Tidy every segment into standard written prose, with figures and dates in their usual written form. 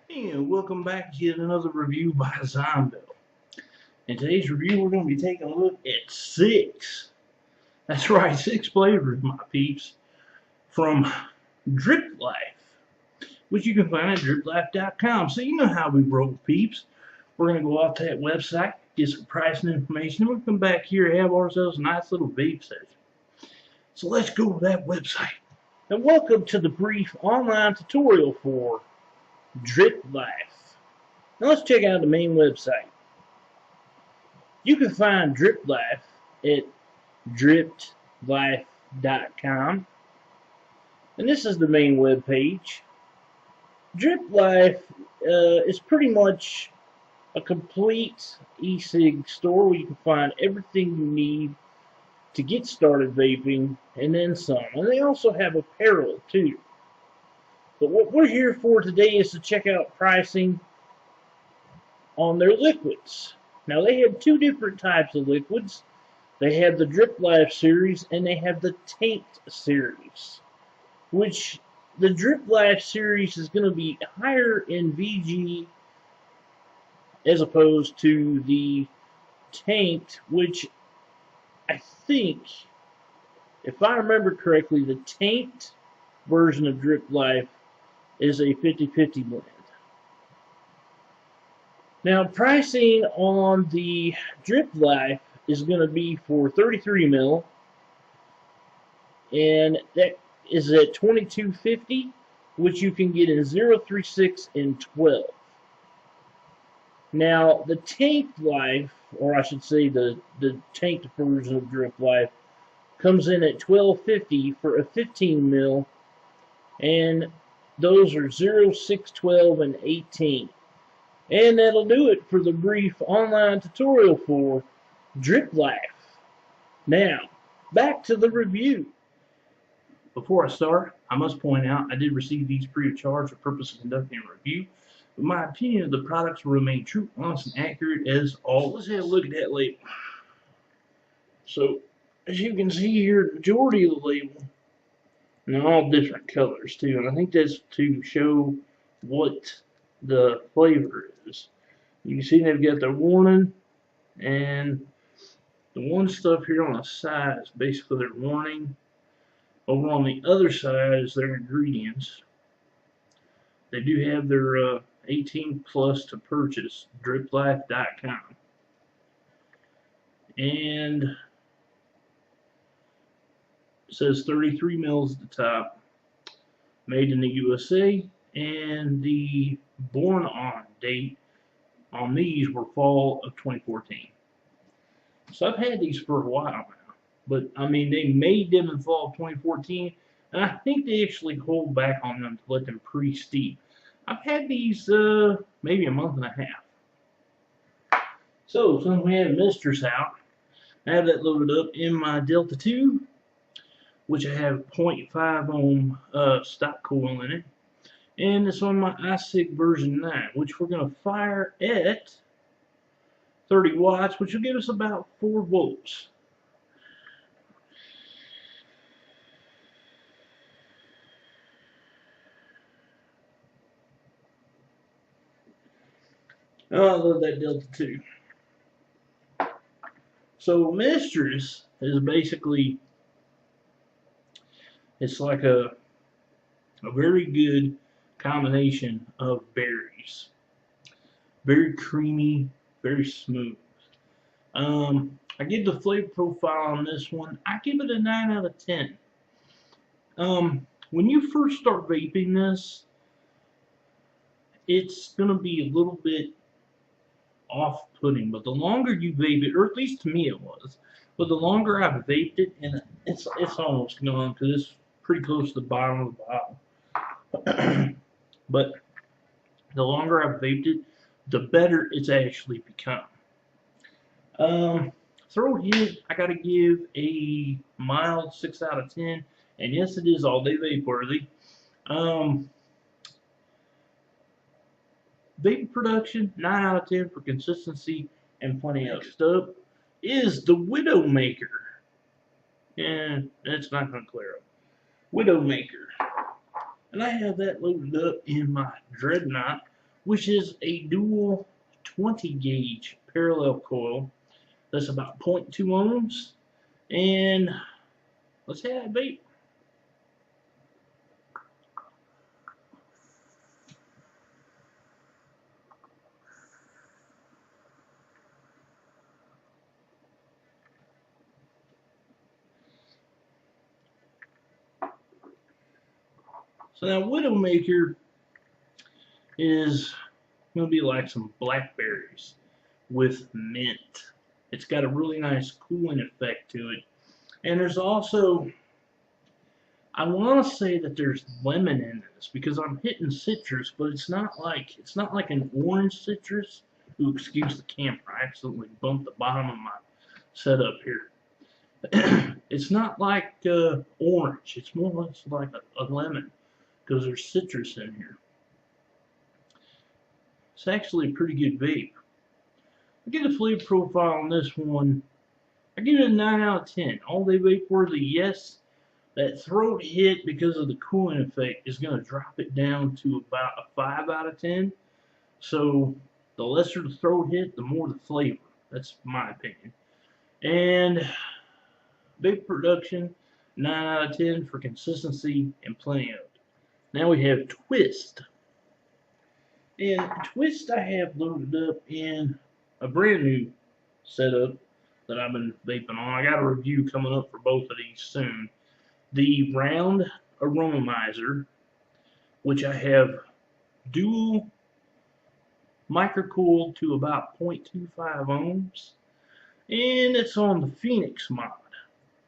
And welcome back to yet another review by Zombill. In today's review, we're going to be taking a look at six. That's right, six flavors, my peeps, from Drip Life, which you can find at driplife.com. So you know how we roll, peeps. We're going to go off to that website, get some pricing information, and we'll come back here and have ourselves a nice little vape session. So let's go to that website. And welcome to the brief online tutorial for Drip Life. Now let's check out the main website. You can find Drip Life at driplife.com, and this is the main web page. Drip Life is pretty much a complete e-cig store where you can find everything you need to get started vaping and then some. And they also have apparel too. But what we're here for today is to check out pricing on their liquids. Now they have two different types of liquids. They have the Drip Life series and they have the Tanked series, which the Drip Life series is going to be higher in VG as opposed to the Tanked, which I think, if I remember correctly, the Tanked version of Drip Life is a 50-50 blend. Now, pricing on the Drip Life is going to be for 33 mil, and that is at $22.50, which you can get in 036 and 12. Now, the Tanked Life, or I should say the Tanked version of Drip Life, comes in at $12.50 for a 15 mil, and those are 06, 12, and 18. And that'll do it for the brief online tutorial for Drip Life. Now, back to the review. Before I start, I must point out I did receive these free of charge for purpose of conducting a review, but my opinion of the products will remain true, honest, and accurate as always. Let's have a look at that label. So, as you can see here, the majority of the label, and they're all different colors too, and I think that's to show what the flavor is. You can see they've got their warning, and the one stuff here on the side is basically their warning. Over on the other side is their ingredients. They do have their 18 plus to purchase, driplife.com. And it says 33 mils at the top, made in the USA, and the born on date on these were fall of 2014. So I've had these for a while now, but I mean they made them in fall of 2014, and I think they actually hold back on them to let them pre-steep. I've had these maybe a month and a half. So since we have Mistress out, I have that loaded up in my Delta 2, which I have 0.5 ohm stock coil in it. And it's on my E-Cig version 9, which we're going to fire at 30 watts, which will give us about 4 volts. Oh, I love that Delta 2. So Mistress is basically, it's like a very good combination of berries. Very creamy, very smooth. I give the flavor profile on this one, I give it a 9 out of 10. When you first start vaping this, it's going to be a little bit off-putting, but the longer you vape it, or at least to me it was, but the longer I've vaped it, and it's almost gone because it's pretty close to the bottom of the bottle. But the longer I've vaped it, the better it's actually become. Throw hit, I gotta give a mild 6 out of 10, and yes, it is all day vape worthy. Vape production, 9 out of 10 for consistency and plenty of stuff. Is the Widowmaker, and that's not gonna clear up. Widowmaker. And I have that loaded up in my Dreadnought which is a dual 20 gauge parallel coil. That's about 0.2 ohms. And let's have that vape. So now Widowmaker is going to be like some blackberries with mint. It's got a really nice cooling effect to it. And there's also, I want to say that there's lemon in this because I'm hitting citrus, but it's not like an orange citrus. Ooh, excuse the camera. I accidentally bumped the bottom of my setup here. It's not like orange. It's more or less like a lemon because there's citrus in here. It's actually a pretty good vape. I get a flavor profile on this one. I give it a 9 out of 10. All day vape worthy, yes. That throat hit because of the cooling effect is going to drop it down to about a 5 out of 10. So the lesser the throat hit, the more the flavor. That's my opinion. And vape production, 9 out of 10 for consistency and plenty of it. Now we have Twist. And Twist I have loaded up in a brand new setup that I've been vaping on. I got a review coming up for both of these soon. The round aromizer, which I have dual microcooled to about 0.25 ohms, and it's on the Phoenix mod.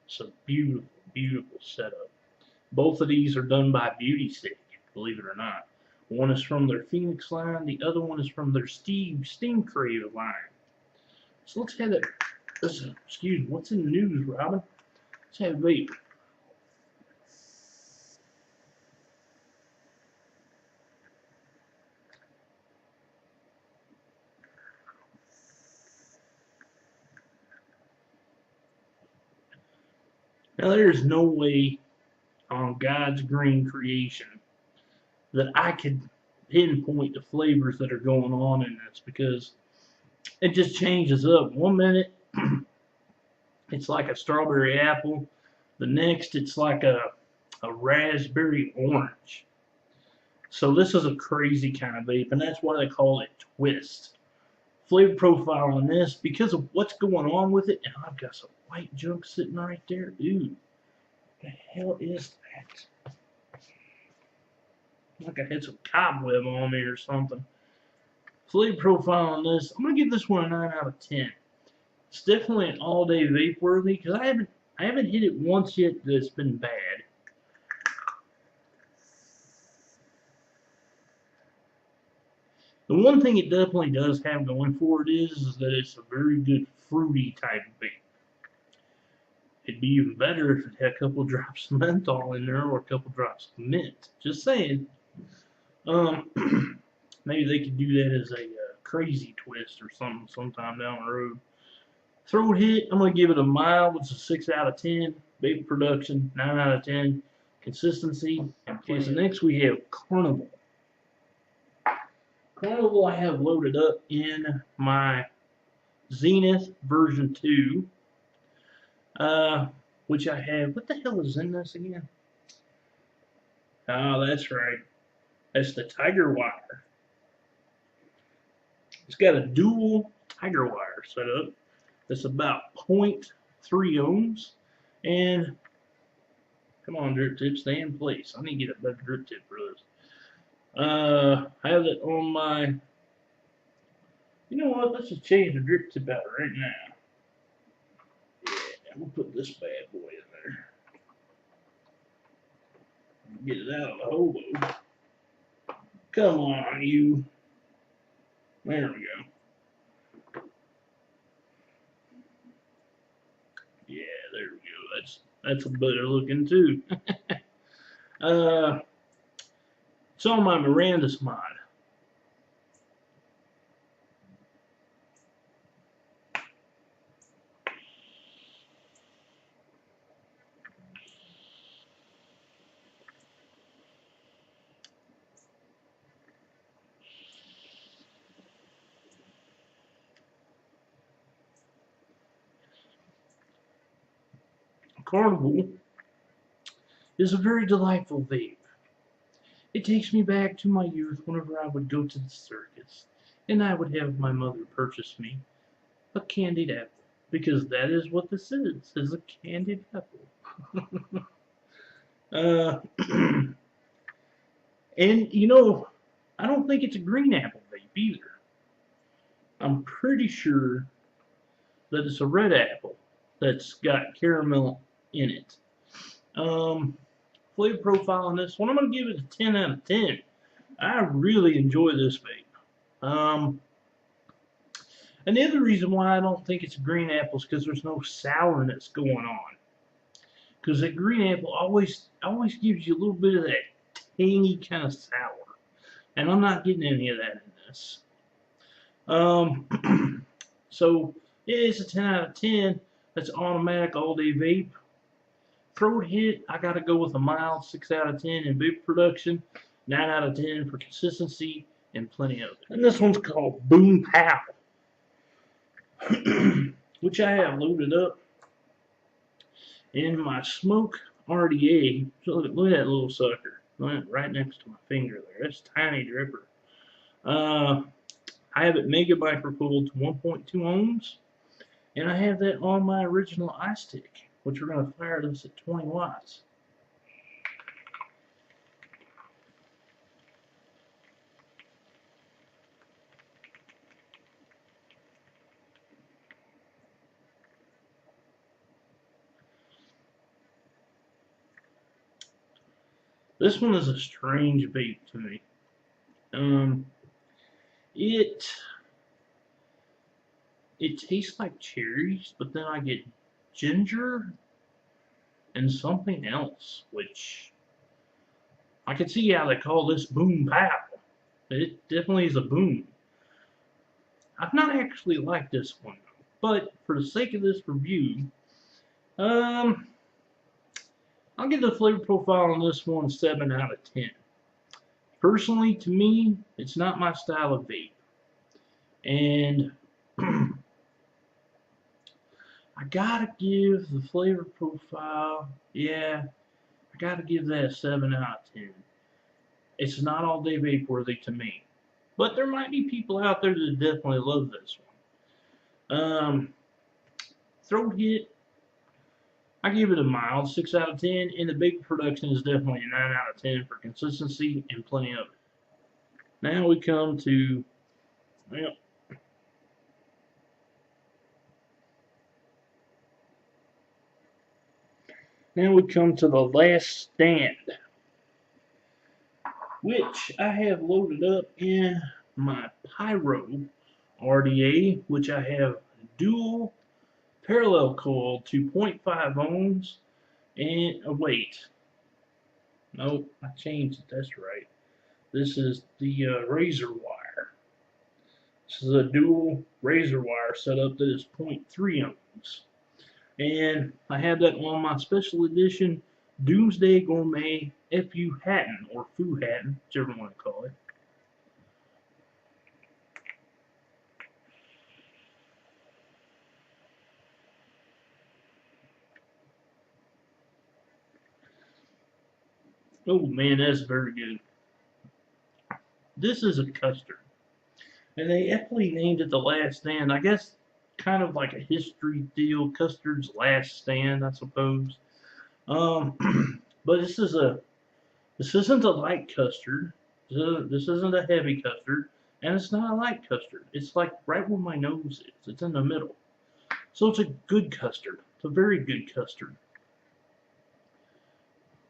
It's a beautiful, beautiful setup. Both of these are done by E-Cig, believe it or not. One is from their Phoenix line, the other one is from their Steam Creative line. So let's have that. Excuse me, what's in the news, Robin? Let's have vape. Now there's no way on God's green creation that I could pinpoint the flavors that are going on in this because it just changes up. One minute it's like a strawberry apple, the next it's like a raspberry orange. So this is a crazy kind of vape, and that's why they call it Twist. Flavor profile on this, because of what's going on with it, and I've got some white junk sitting right there. Dude, what the hell is that? Like I had some cobweb on me or something. Flavor profile on this, I'm gonna give this one a 9 out of 10. It's definitely an all-day vape worthy because I haven't hit it once yet that's been bad. The one thing it definitely does have going for it is that it's a very good fruity type of vape. It'd be even better if it had a couple drops of menthol in there or a couple drops of mint. Just saying. Maybe they could do that as a crazy twist or something sometime down the road. Throat hit, I'm going to give it a mild, which is a 6 out of 10. Vape production, 9 out of 10. Consistency. Okay, so next we have Carnival. Carnival I have loaded up in my Zenith version 2. Which I have, what the hell is in this again? Oh, that's right. That's the Tiger Wire. It's got a dual Tiger Wire set up. That's about 0.3 ohms. And come on, drip tip, stay in place. I need to get a better drip tip for this. I have it on my. You know what? Let's just change the drip tip out right now. Yeah, we'll put this bad boy in there. Get it out of the hobo. Come on, you. There we go. Yeah, there we go. That's a better looking too. It's on my Miranda's mod. Carnival is a very delightful vape. It takes me back to my youth whenever I would go to the circus, and I would have my mother purchase me a candied apple, because that is what this is a candied apple. uh, and you know, I don't think it's a green apple vape either. I'm pretty sure that it's a red apple that's got caramel in it. Flavor profile on this one, I'm going to give it a 10 out of 10. I really enjoy this vape. And the other reason why I don't think it's a green apple is because there's no sourness going on. Because that green apple always gives you a little bit of that tangy kind of sour. And I'm not getting any of that in this. So, yeah, it's a 10 out of 10. That's automatic all-day vape. Throat hit, I got to go with a mild 6 out of 10 in vape production, 9 out of 10 for consistency, and plenty of it. And this one's called Boom Pow, which I have loaded up in my Smoke RDA. So look at that little sucker, right next to my finger there. That's a tiny dripper. I have it mega microcooled to 1.2 ohms, and I have that on my original iStick, which we're going to fire this at 20 watts. This one is a strange vape to me. It tastes like cherries, but then I get ginger and something else, which I can see how they call this Boom Pow. It definitely is a boom. I've not actually liked this one, but for the sake of this review, I'll give the flavor profile on this one 7 out of 10. Personally, to me, it's not my style of vape. And I gotta give the flavor profile, yeah, I gotta give that a 7 out of 10. It's not all day vape worthy to me. But there might be people out there that definitely love this one. Throat hit, I give it a mild 6 out of 10, and the big production is definitely a 9 out of 10 for consistency and plenty of it. Now we come to, well, now we come to the last stand, which I have loaded up in my Pyro RDA, which I have dual parallel coil to 0.5 ohms, and wait, nope, I changed it, that's right. This is the razor wire. This is a dual razor wire setup that is 0.3 ohms. And I have that on my special edition Doomsday Gourmet FU Hatton, or Foo Hatton, whichever you want to call it. Oh man, that's very good. This is a custard. And they aptly named it The Last Stand. I guess kind of like a history deal, Custard's Last Stand, I suppose. But this isn't a light custard. This isn't a heavy custard, and it's not a light custard. It's like right where my nose is. It's in the middle. So it's a good custard. It's a very good custard.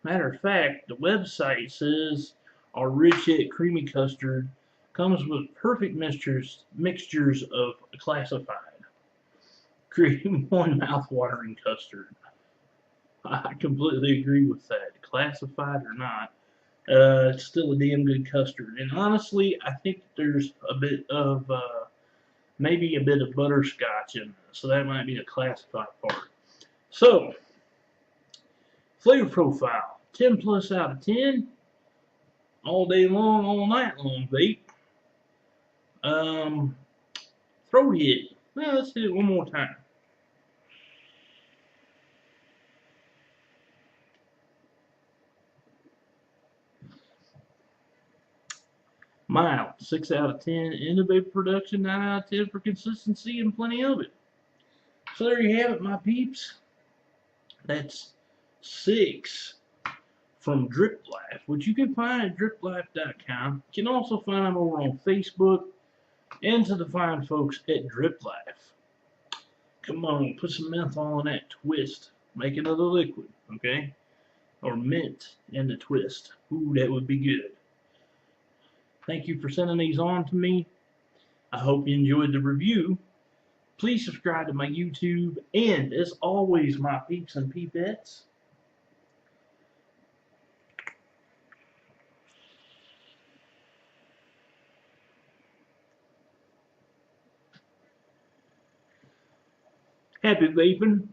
Matter of fact, the website says our rich yet creamy custard comes with perfect mixtures of classified, creating one mouth-watering custard. I completely agree with that. Classified or not, it's still a damn good custard. And honestly, I think there's a bit of, maybe a bit of butterscotch in this, so that might be the classified part. So, flavor profile, 10 plus out of 10. All day long, all night long vape. Throat hit. Well, let's do it one more time. Mild, 6 out of 10. Innovative production, 9 out of 10 for consistency and plenty of it. So there you have it, my peeps. That's 6 from Drip Life, which you can find at driplife.com. You can also find them over on Facebook and to the fine folks at Drip Life. Come on, put some menthol in that twist. Make another liquid, okay? Or mint in the twist. Ooh, that would be good. Thank you for sending these on to me. I hope you enjoyed the review. Please subscribe to my YouTube. And as always, my peeps and peepettes, happy vaping.